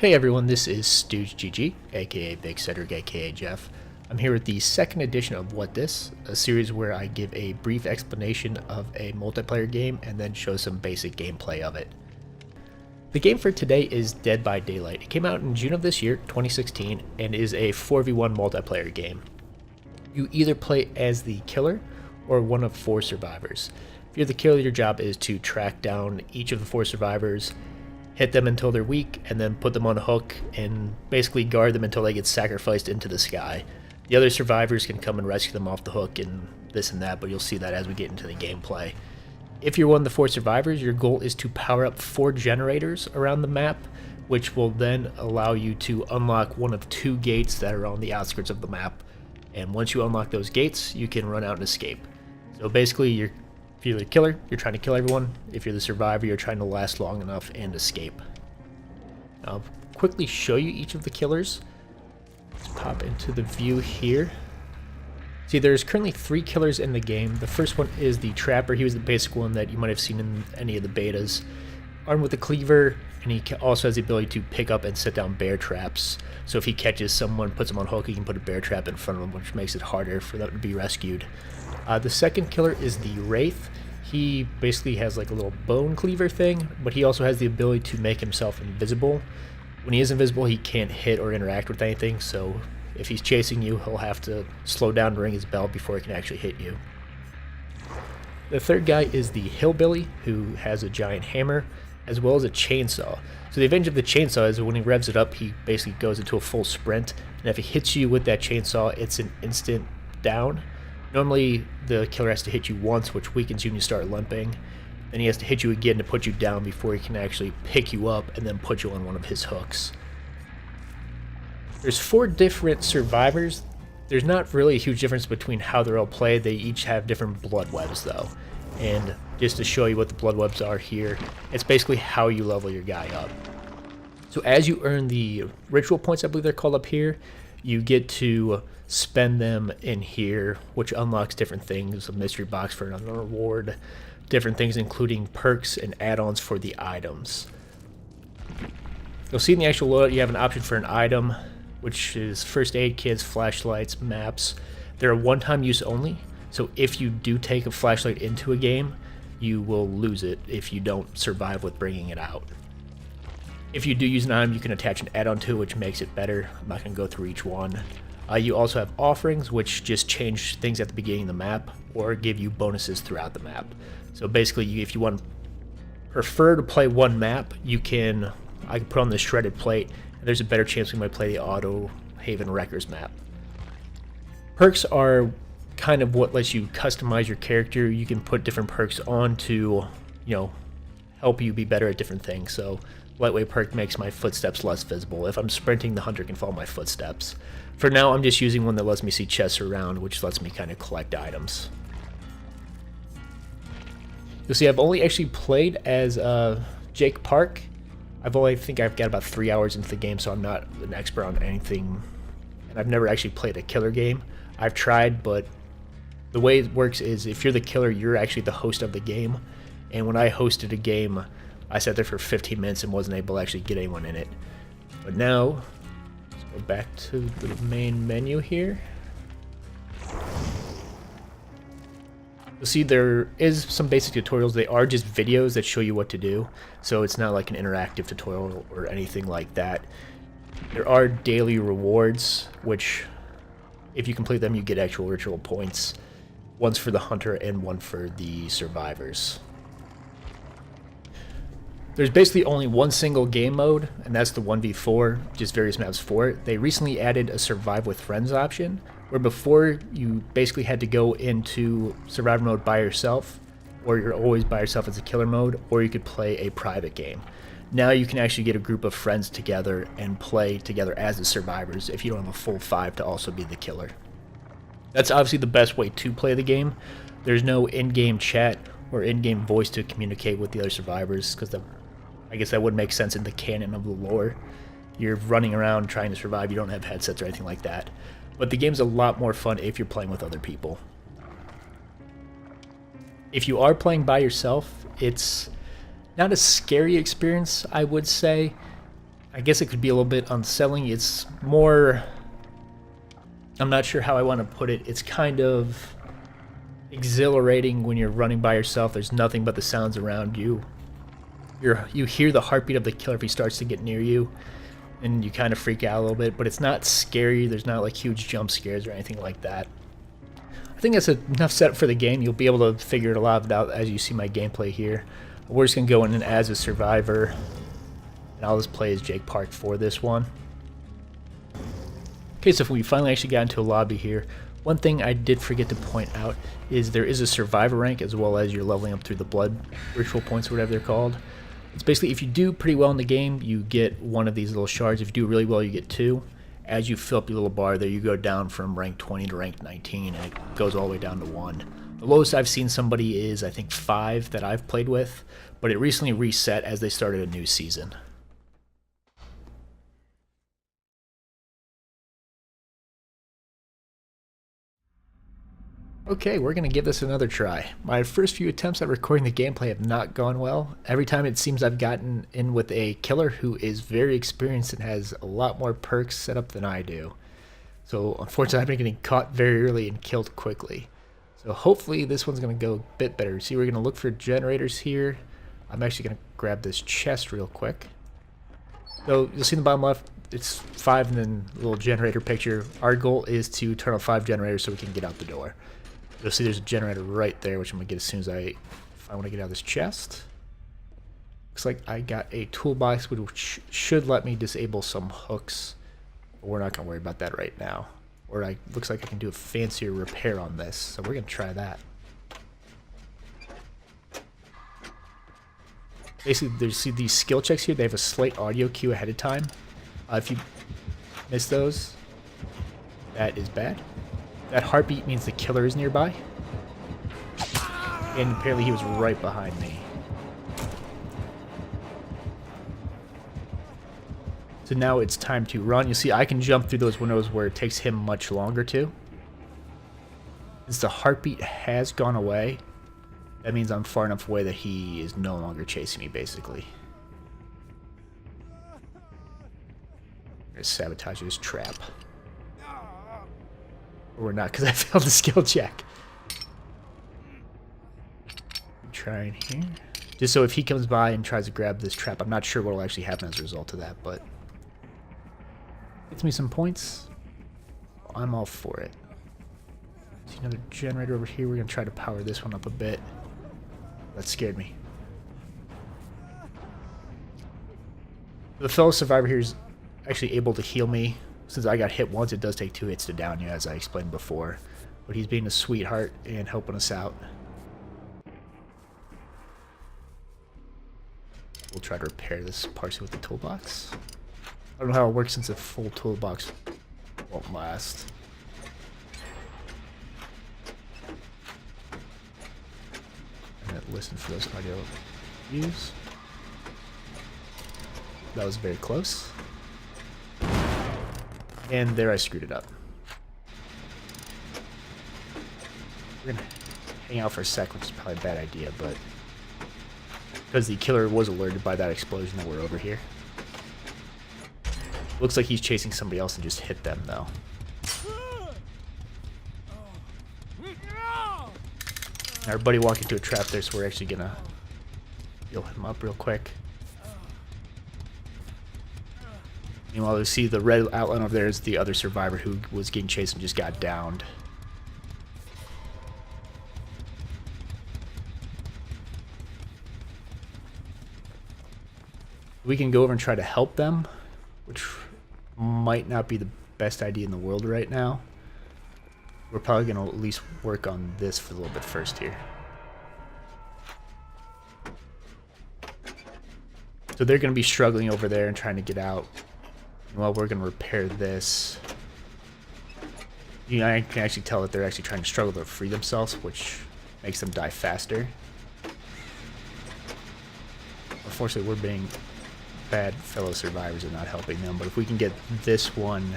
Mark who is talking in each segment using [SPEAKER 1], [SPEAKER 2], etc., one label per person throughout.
[SPEAKER 1] Hey everyone, this is StugeGG, aka Big Cedric, aka Jeff. I'm here with the second edition of What Dis, a series where I give a brief explanation of a multiplayer game and then show some basic gameplay of it. The game for today is Dead by Daylight. It came out in June of this year, 2016, and is a 4v1 multiplayer game. You either play as the killer or one of 4 survivors. If you're the killer, your job is to track down each of the 4 survivors, hit them until they're weak, and then put them on a hook and basically guard them until they get sacrificed into the sky. The other survivors can come and rescue them off the hook and this and that, but you'll see that as we get into the gameplay. If you're one of the 4 survivors, your goal is to power up 4 generators around the map, which will then allow you to unlock one of 2 gates that are on the outskirts of the map. And once you unlock those gates, you can run out and escape. So basically, if you're the killer, you're trying to kill everyone. If you're the survivor, you're trying to last long enough and escape. I'll quickly show you each of the killers. Let's pop into the view here. See, there's currently 3 killers in the game. The first one is the Trapper. He was the basic one that you might have seen in any of the betas. Armed with a cleaver, and he also has the ability to pick up and set down bear traps. So if he catches someone, puts them on hook, he can put a bear trap in front of them, which makes it harder for them to be rescued. The second killer is the Wraith. He basically has like a little bone cleaver thing, but he also has the ability to make himself invisible. When he is invisible, he can't hit or interact with anything, so if he's chasing you, he'll have to slow down and ring his bell before he can actually hit you. The third guy is the Hillbilly, who has a giant hammer, as well as a chainsaw. So the advantage of the chainsaw is when he revs it up, he basically goes into a full sprint, and if he hits you with that chainsaw, it's an instant down. Normally, the killer has to hit you once, which weakens you and you start limping. Then he has to hit you again to put you down before he can actually pick you up and then put you on one of his hooks. There's 4 different survivors. There's not really a huge difference between how they're all played. They each have different blood webs, though. And just to show you what the blood webs are here, it's basically how you level your guy up. So as you earn the ritual points, I believe they're called up here, you get to spend them in here, which unlocks different things, a mystery box for another reward, different things including perks and add-ons for the items. You'll see in the actual loadout you have an option for an item, which is first aid kits, flashlights, maps. They're a one-time use only, so if you do take a flashlight into a game, you will lose it if you don't survive with bringing it out. If you do use an item, you can attach an add-on to it, which makes it better. I'm not going to go through each one. You also have offerings, which just change things at the beginning of the map or give you bonuses throughout the map. So basically, if you prefer to play one map, I can put on the shredded plate, and there's a better chance we might play the Auto Haven Wreckers map. Perks are kind of what lets you customize your character. You can put different perks on to, help you be better at different things. So lightweight perk makes my footsteps less visible. If I'm sprinting, the hunter can follow my footsteps. For now, I'm just using one that lets me see chests around, which lets me kind of collect items. You'll see I've only actually played as Jake Park. I think I've got about 3 hours into the game, so I'm not an expert on anything. And I've never actually played a killer game. I've tried, but the way it works is if you're the killer, you're actually the host of the game. And when I hosted a game, I sat there for 15 minutes and wasn't able to actually get anyone in it. But now, let's go back to the main menu here. You'll see there is some basic tutorials. They are just videos that show you what to do. So it's not like an interactive tutorial or anything like that. There are daily rewards, which if you complete them, you get actual ritual points. One's for the hunter and one for the survivors. There's basically only one single game mode, and that's the 1v4, just various maps for it. They recently added a survive with friends option, where before you basically had to go into survivor mode by yourself, or you're always by yourself as a killer mode, or you could play a private game. Now you can actually get a group of friends together and play together as the survivors if you don't have a full 5 to also be the killer. That's obviously the best way to play the game. There's no in-game chat or in-game voice to communicate with the other survivors, because I guess that would make sense in the canon of the lore. You're running around trying to survive, you don't have headsets or anything like that. But the game's a lot more fun if you're playing with other people. If you are playing by yourself, it's not a scary experience, I would say. I guess it could be a little bit unsettling. It's more, I'm not sure how I want to put it. It's kind of exhilarating when you're running by yourself. There's nothing but the sounds around you. You hear the heartbeat of the killer if he starts to get near you, and you kind of freak out a little bit, but it's not scary. There's not like huge jump scares or anything like that. I think that's enough setup for the game. You'll be able to figure a lot of it out as you see my gameplay here. We're just going to go in as a survivor, and I'll just play as Jake Park for this one. Okay, so if we finally actually got into a lobby here, one thing I did forget to point out is there is a survivor rank as well as you're leveling up through the blood ritual points, or whatever they're called. It's basically if you do pretty well in the game, you get one of these little shards. If you do really well, you get 2. As you fill up your little bar there, you go down from rank 20 to rank 19, and it goes all the way down to 1. The lowest I've seen somebody is, I think, 5 that I've played with, but it recently reset as they started a new season. Okay, we're going to give this another try. My first few attempts at recording the gameplay have not gone well. Every time it seems I've gotten in with a killer who is very experienced and has a lot more perks set up than I do. So unfortunately I've been getting caught very early and killed quickly. So hopefully this one's going to go a bit better. See, we're going to look for generators here. I'm actually going to grab this chest real quick. So you'll see in the bottom left, it's 5 and then a little generator picture. Our goal is to turn on 5 generators so we can get out the door. You'll see there's a generator right there, which I'm going to get as soon as if I want to get out of this chest. Looks like I got a toolbox, which should let me disable some hooks. But we're not going to worry about that right now. Or looks like I can do a fancier repair on this, so we're going to try that. Basically, there's these skill checks here. They have a slight audio cue ahead of time. If you miss those, that is bad. That heartbeat means the killer is nearby. And apparently he was right behind me. So now it's time to run. You see I can jump through those windows where it takes him much longer to. Since the heartbeat has gone away, that means I'm far enough away that he is no longer chasing me, basically. I'm gonna sabotage his trap. Or we're not, because I failed the skill check. Trying here. Just so if he comes by and tries to grab this trap, I'm not sure what will actually happen as a result of that, but gets me some points. I'm all for it. See another generator over here. We're going to try to power this one up a bit. That scared me. The fellow survivor here is actually able to heal me. Since I got hit once, it does take 2 hits to down you, as I explained before. But he's being a sweetheart and helping us out. We'll try to repair this partially with the toolbox. I don't know how it works since a full toolbox won't last. I'm going to listen for those audio cues. That was very close. And there I screwed it up. We're gonna hang out for a sec, which is probably a bad idea, but because the killer was alerted by that explosion that we're over here. Looks like he's chasing somebody else and just hit them, though. Our buddy walked into a trap there, so we're actually gonna heal him up real quick. Meanwhile, you see the red outline over there is the other survivor who was getting chased and just got downed. We can go over and try to help them, which might not be the best idea in the world right now. We're probably going to at least work on this for a little bit first here. So they're going to be struggling over there and trying to get out. Well, we're going to repair this. I can actually tell that they're actually trying to struggle to free themselves, which makes them die faster. Unfortunately, we're being bad fellow survivors and not helping them, but if we can get this one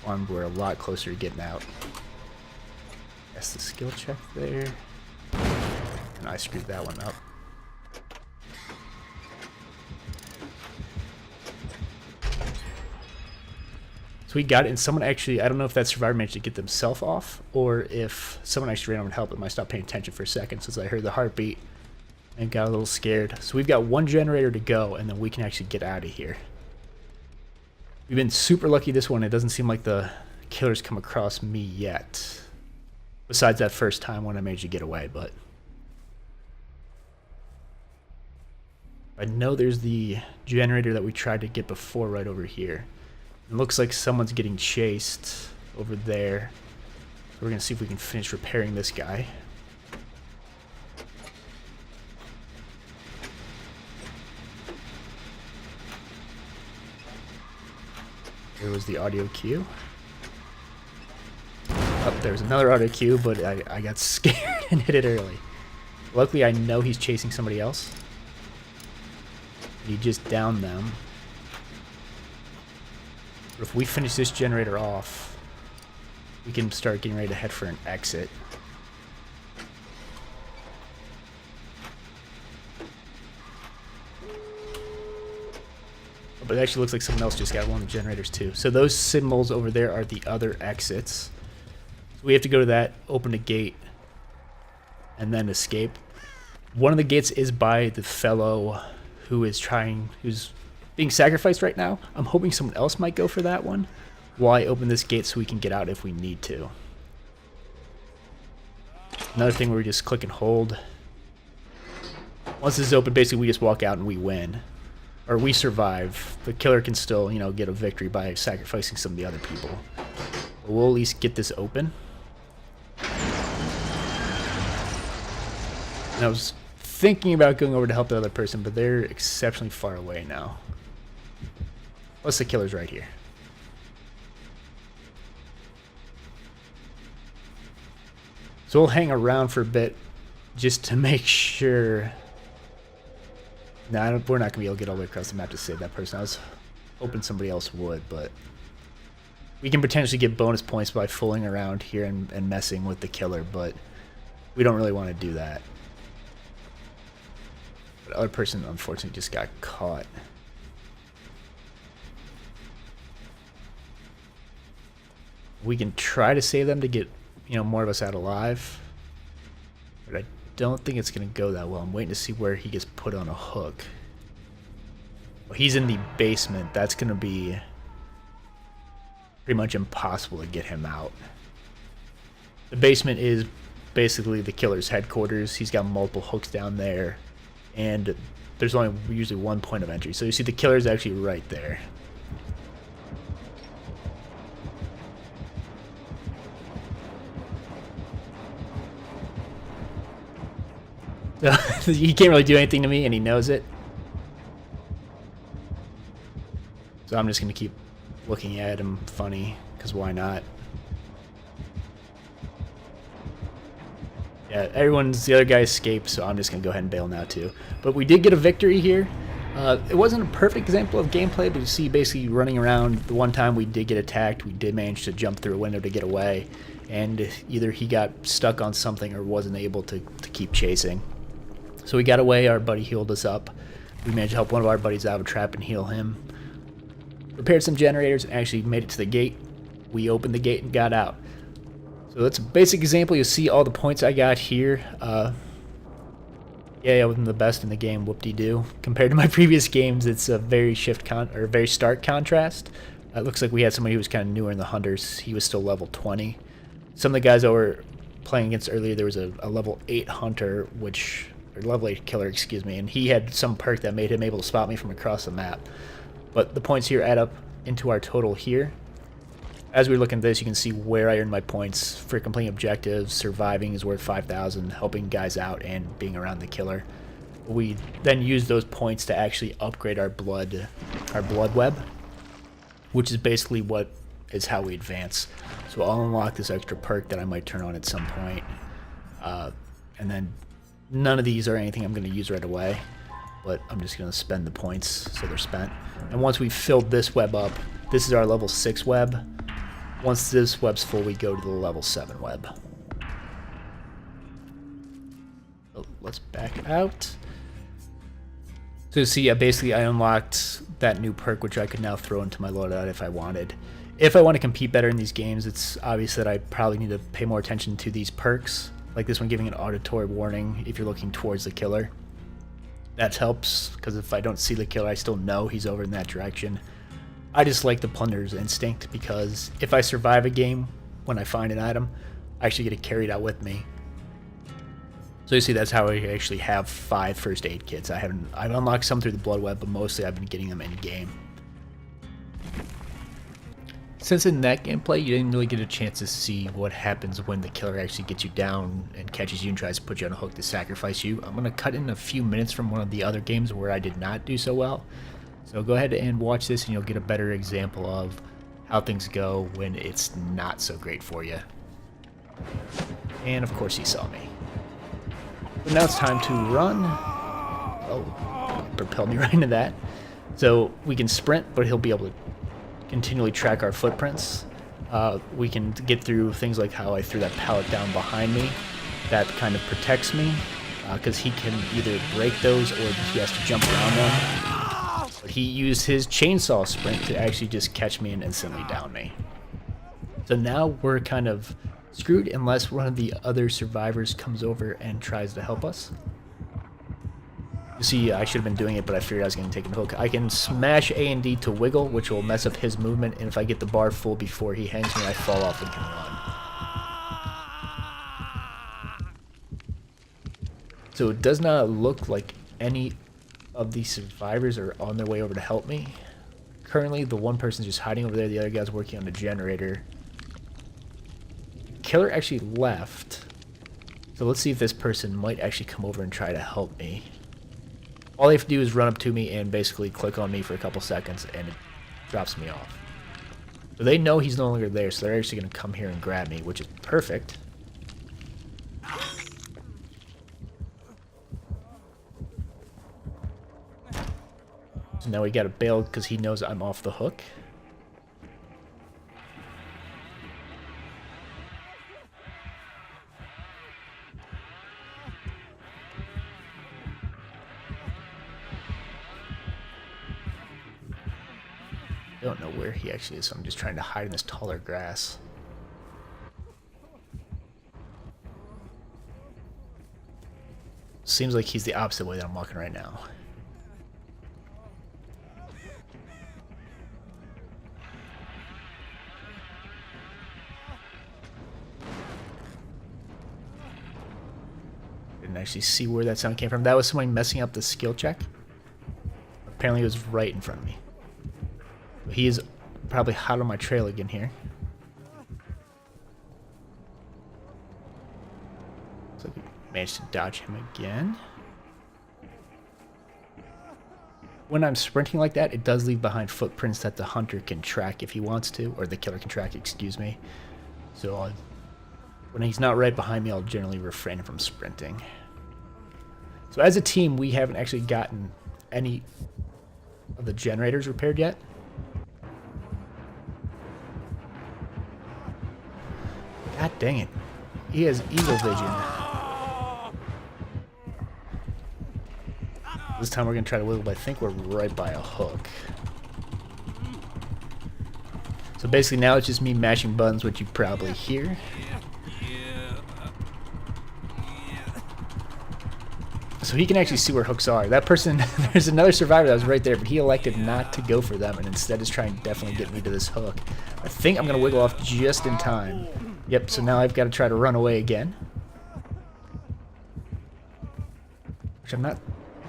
[SPEAKER 1] armed, we're a lot closer to getting out. That's the skill check there. And I screwed that one up. So we got it, and someone actually, I don't know if that survivor managed to get themselves off, or if someone actually ran over and helped them. I stopped paying attention for a second since I heard the heartbeat and got a little scared. So we've got one generator to go, and then we can actually get out of here. We've been super lucky this one. It doesn't seem like the killer's come across me yet. Besides that first time when I managed to get away, but I know there's the generator that we tried to get before right over here. It looks like someone's getting chased over there. So we're going to see if we can finish repairing this guy. Here was the audio cue. Oh, there's another audio cue, but I got scared and hit it early. Luckily, I know he's chasing somebody else. He just downed them. But if we finish this generator off, we can start getting ready to head for an exit. But it actually looks like someone else just got one of the generators too. So those symbols over there are the other exits. So we have to go to that, open a gate, and then escape. One of the gates is by the fellow who's being sacrificed right now. I'm hoping someone else might go for that one while I open this gate so we can get out if we need to. Another thing where we just click and hold. Once this is open, basically we just walk out and we win. Or we survive. The killer can still, get a victory by sacrificing some of the other people. But we'll at least get this open. And I was thinking about going over to help the other person, but they're exceptionally far away now. Plus the killer's right here. So we'll hang around for a bit just to make sure. Nah, we're not going to be able to get all the way across the map to save that person. I was hoping somebody else would, but we can potentially get bonus points by fooling around here and messing with the killer, but we don't really want to do that. The other person, unfortunately, just got caught. We can try to save them to get, more of us out alive. But I don't think it's going to go that well. I'm waiting to see where he gets put on a hook. Well, he's in the basement. That's going to be pretty much impossible to get him out. The basement is basically the killer's headquarters. He's got multiple hooks down there. And there's only usually one point of entry. So you see the killer's actually right there. So he can't really do anything to me, and he knows it. So I'm just going to keep looking at him funny, because why not? Yeah, the other guy escaped, so I'm just going to go ahead and bail now too. But we did get a victory here. It wasn't a perfect example of gameplay, but you see basically running around. The one time we did get attacked, we did manage to jump through a window to get away. And either he got stuck on something or wasn't able to keep chasing. So we got away, our buddy healed us up. We managed to help one of our buddies out of a trap and heal him. Repaired some generators and actually made it to the gate. We opened the gate and got out. So that's a basic example. You'll see all the points I got here. Yeah, I wasn't the best in the game, whoop-de-doo. Compared to my previous games, it's a very very stark contrast. It looks like we had somebody who was kind of newer in the Hunters. He was still level 20. Some of the guys that were playing against earlier, there was a level 8 Hunter, or level 8 killer, excuse me, and he had some perk that made him able to spot me from across the map. But the points here add up into our total here. As we look at this, you can see where I earned my points for completing objectives. Surviving is worth 5,000, helping guys out, and being around the killer. We then use those points to actually upgrade our blood web, which is basically how we advance. So I'll unlock this extra perk that I might turn on at some point, and then none of these are anything I'm going to use right away, but I'm just going to spend the points so they're spent. And once we've filled this web up, this is our level 6 web. Once this web's full, we go to the level 7 web. So let's back out. So you see, basically I unlocked that new perk, which I could now throw into my loadout if I wanted. If I want to compete better in these games, it's obvious that I probably need to pay more attention to these perks, like this one giving an auditory warning if you're looking towards the killer. That helps, because if I don't see the killer, I still know he's over in that direction. I just like the Plunderer's Instinct, because if I survive a game when I find an item, I actually get it carried out with me. So you see, that's how I actually have 5 first aid kits. I've unlocked some through the Blood Web, but mostly I've been getting them in game. Since in that gameplay you didn't really get a chance to see what happens when the killer actually gets you down and catches you and tries to put you on a hook to sacrifice you, I'm going to cut in a few minutes from one of the other games where I did not do so well. So go ahead and watch this and you'll get a better example of how things go when it's not so great for you. And of course he saw me. But now it's time to run. Oh, propelled me right into that. So we can sprint, but he'll be able to continually track our footprints. We can get through things like how I threw that pallet down behind me. That kind of protects me, because he can either break those or he has to jump around them. But he used his chainsaw sprint to actually just catch me and instantly down me. So now we're kind of screwed unless one of the other survivors comes over and tries to help us. You see, I should have been doing it, but I figured I was going to take a hook. I can smash A and D to wiggle, which will mess up his movement, and if I get the bar full before he hangs me, I fall off and can run. So it does not look like any of the survivors are on their way over to help me. Currently, the one person's just hiding over there, the other guy's working on the generator. Killer actually left, so let's see if this person might actually come over and try to help me. All they have to do is run up to me and basically click on me for a couple seconds and it drops me off. So they know he's no longer there, so they're actually going to come here and grab me, which is perfect. So now we got to bail because he knows I'm off the hook. I don't know where he actually is, so I'm just trying to hide in this taller grass. Seems like he's the opposite way that I'm walking right now. Didn't actually see where that sound came from. That was somebody messing up the skill check. Apparently it was right in front of me. He is probably hot on my trail again here. Looks like we managed to dodge him again. When I'm sprinting like that, it does leave behind footprints that the hunter can track if he wants to, or the killer can track, excuse me. So when he's not right behind me, I'll generally refrain from sprinting. So as a team, we haven't actually gotten any of the generators repaired yet. God dang it. He has eagle vision. This time we're going to try to wiggle, but I think we're right by a hook. So basically now it's just me mashing buttons, which you probably hear. So he can actually see where hooks are. That person, there's another survivor that was right there, but he elected not to go for them and instead is trying to definitely get me to this hook. I think I'm going to wiggle off just in time. Yep, so now I've got to try to run away again. Which I'm not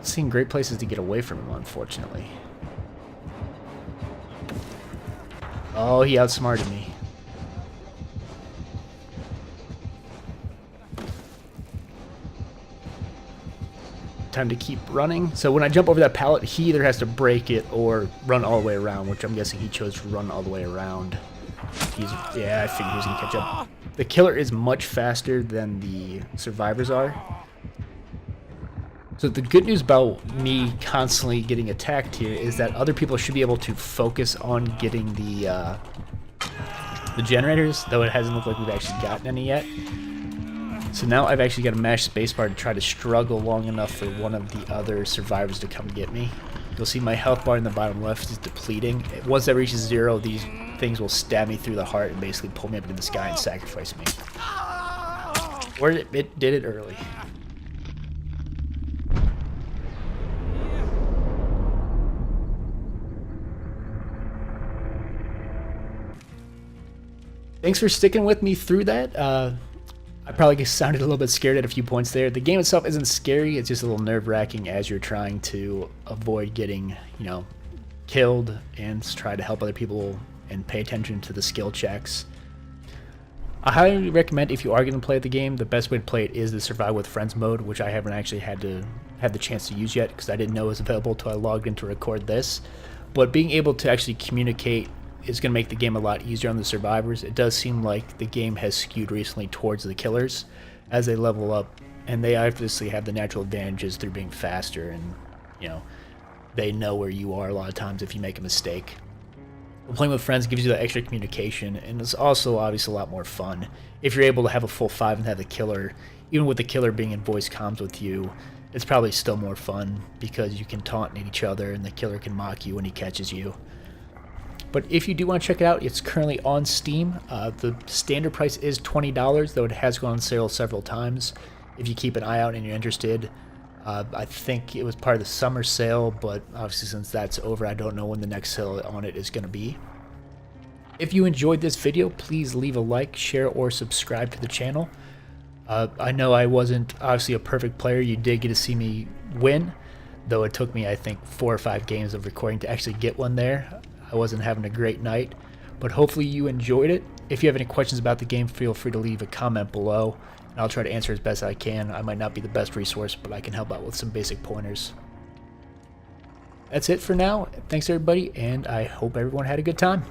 [SPEAKER 1] seeing great places to get away from him, unfortunately. Oh, he outsmarted me. Time to keep running. So when I jump over that pallet, he either has to break it or run all the way around, which I'm guessing he chose to run all the way around. Yeah, I figured he was going to catch up. The killer is much faster than the survivors are. So the good news about me constantly getting attacked here is that other people should be able to focus on getting the generators, though it hasn't looked like we've actually gotten any yet. So now I've actually got to mash spacebar to try to struggle long enough for one of the other survivors to come get me. You'll see my health bar in the bottom left is depleting. Once that reaches 0, these things will stab me through the heart and basically pull me up into the sky and sacrifice me. Or it did it early. Thanks for sticking with me through that. I probably sounded a little bit scared at a few points there. The game itself isn't scary, it's just a little nerve-wracking as you're trying to avoid getting, killed and try to help other people and pay attention to the skill checks. I highly recommend, if you are going to play the game, the best way to play it is the Survive with Friends mode, which I haven't actually had the chance to use yet because I didn't know it was available until I logged in to record this. But being able to actually communicate is going to make the game a lot easier on the survivors. It does seem like the game has skewed recently towards the killers as they level up, and they obviously have the natural advantages through being faster, and they know where you are a lot of times if you make a mistake. Playing with friends gives you that extra communication, and it's also obviously a lot more fun. If you're able to have a full 5 and have the killer, even with the killer being in voice comms with you, it's probably still more fun because you can taunt at each other and the killer can mock you when he catches you. But if you do want to check it out, it's currently on Steam. The standard price is $20, though it has gone on sale several times. If you keep an eye out and you're interested, I think it was part of the summer sale, but obviously since that's over, I don't know when the next sale on it is going to be. If you enjoyed this video, please leave a like, share, or subscribe to the channel. I know I wasn't obviously a perfect player. You did get to see me win, though it took me, I think, 4 or 5 games of recording to actually get one there. I wasn't having a great night, but hopefully you enjoyed it. If you have any questions about the game, feel free to leave a comment below, and I'll try to answer as best I can. I might not be the best resource, but I can help out with some basic pointers. That's it for now. Thanks everybody, and I hope everyone had a good time.